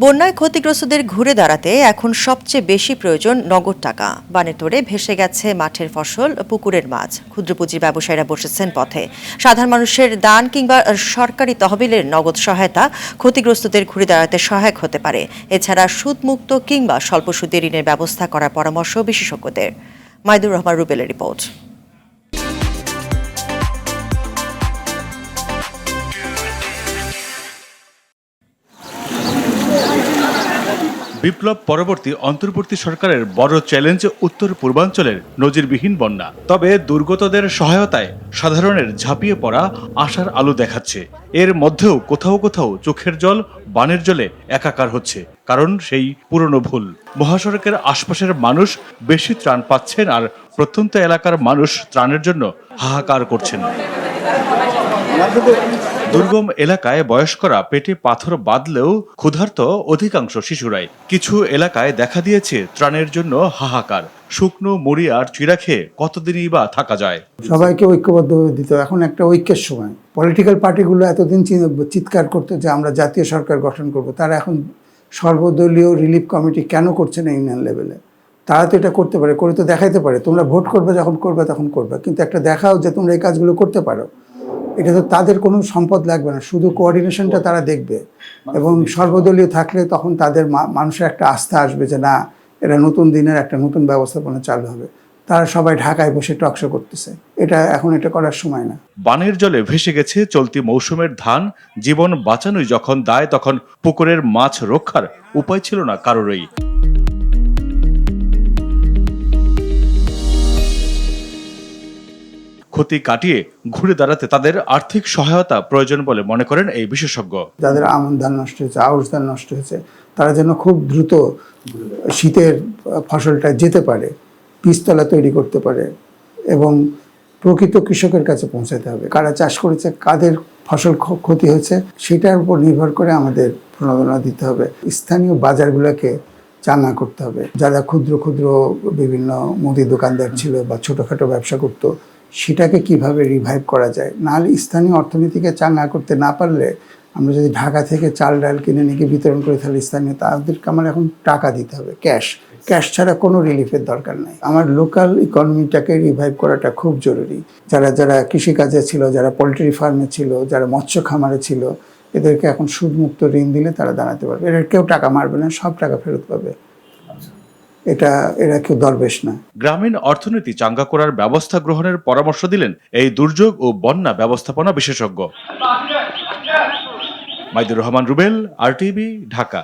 বন্যায় ক্ষতিগ্রস্তদের ঘুরে দাঁড়াতে এখন সবচেয়ে বেশি প্রয়োজন নগদ টাকা। বানের তোড়ে ভেসে গেছে মাঠের ফসল, পুকুরের মাছ। ক্ষুদ্র পুঁজির ব্যবসায়ীরা বসেছেন পথে। সাধারণ মানুষের দান কিংবা সরকারি তহবিলের নগদ সহায়তা ক্ষতিগ্রস্তদের ঘুরে দাঁড়াতে সহায়ক হতে পারে। এছাড়া সুদমুক্ত কিংবা স্বল্প সুদে ঋণের ব্যবস্থা করার পরামর্শ বিশেষজ্ঞদের। মাইদুর রহমান রুবেলের রিপোর্ট। বিপ্লব পরবর্তী অন্তর্বর্তী সরকারের বড় চ্যালেঞ্জ উত্তর পূর্বাঞ্চলের নজিরবিহীন বন্যা। তবে দুর্গতদের সহায়তায় সাধারণের ঝাঁপিয়ে পড়া আশার আলো দেখাচ্ছে। এর মধ্যেও কোথাও কোথাও চোখের জল বানের জলে একাকার হচ্ছে, কারণ সেই পুরনো ভুল। মহাসড়কের আশপাশের মানুষ বেশি ত্রাণ পাচ্ছেন, আর প্রত্যন্ত এলাকার মানুষ ত্রাণের জন্য হাহাকার করছেন। দুর্গম এলাকায় বয়স্করা পেটে পাথর বাঁধলেও ক্ষুধার্ত অধিকাংশ শিশুরাই। কিছু এলাকায় দেখা দিয়েছে ত্রাণের জন্য হাহাকার। শুকনো মুড়ি আর চিড়া খেয়ে কতদিনই বা থাকা যায়। সবাইকে ঐক্যবদ্ধভাবে দিতে, এখন একটা ঐক্যের সময়। পলিটিক্যাল পার্টিগুলো এতদিন চিৎকার করতো যে আমরা জাতীয় সরকার গঠন করব, তারা এখন সর্বদলীয় রিলিফ কমিটি কেন করছে না ইউনিয়ন লেভেলে? তারা তো এটা করতে পারে, করে তো দেখাইতে পারে। তোমরা ভোট করবে, যখন করবে তখন করবে, কিন্তু একটা দেখাও যে তোমরা এই কাজগুলো করতে পারো। এটা তো তাদের কোনো সম্পদ লাগবে না, শুধু কোঅর্ডিনেশনটা তারা দেখবে। এবং সর্বদলীয় থাকলে তখন তাদের মানুষের একটা আস্থা আসবে যে না, এটা নতুন দিনের একটা নতুন ব্যবস্থাপনা চালু হবে। তারা সবাই ঢাকায় বসে টকশো করতেছে, এখন এটা করার সময় না। বানের জলে ভেসে গেছে চলতি মৌসুমের ধান। জীবন বাঁচানোই যখন দায়, তখন পুকুরের মাছ রক্ষার উপায় ছিল না কারোরই। ক্ষতি কাটিয়ে ঘুরে দাঁড়াতে তাদের আর্থিক সহায়তা প্রয়োজন বলে মনে করেন এই বিশেষজ্ঞ। যাদের আমন ধান নষ্ট হয়েছে, আউশ ধান নষ্ট হয়েছে, তারা যেন খুব দ্রুত শীতের ফসলটা যেতে পারে, বীজতলা তৈরি করতে পারে এবং প্রকৃত কৃষকের কাছে পৌঁছাতে হবে। কারা চাষ করেছে, কাদের ফসল ক্ষতি হয়েছে, সেটার উপর নির্ভর করে আমাদের প্রণোদনা দিতে হবে। স্থানীয় বাজারগুলোকে চাঙ্গা করতে হবে। যারা ক্ষুদ্র ক্ষুদ্র বিভিন্ন মুদি দোকানদার ছিল বা ছোটোখাটো ব্যবসা করতো, সেটাকে কিভাবে রিভাইভ করা যায়। নাহলে স্থানীয় অর্থনীতিকে চাঙ্গা করতে না পারলে, আমরা যদি ঢাকা থেকে চাল ডাল কিনে নিয়ে বিতরণ করে তাহলে স্থানীয় তাদেরকে আমার এখন টাকা দিতে হবে, ক্যাশ ছাড়া কোনো রিলিফের দরকার নাই। আমার লোকাল ইকোনমিটাকে রিভাইভ করাটা খুব জরুরি। যারা কৃষিকাজে ছিল, যারা পোলট্রি ফার্মে ছিল, যারা মৎস্য খামারে ছিল, এদেরকে এখন সুদমুক্ত ঋণ দিলে তারা দাঁড়াতে পারবে। এরা কেউ টাকা মারবে না, সব টাকা ফেরত পাবে। এরা কেউ দরবেশ না। গ্রামীণ অর্থনীতি চাঙ্গা করার ব্যবস্থা গ্রহণের পরামর্শ দিলেন এই দুর্যোগ ও বন্যা ব্যবস্থাপনা বিশেষজ্ঞ। মাইদুর রহমান রুবেল, RTV, ঢাকা।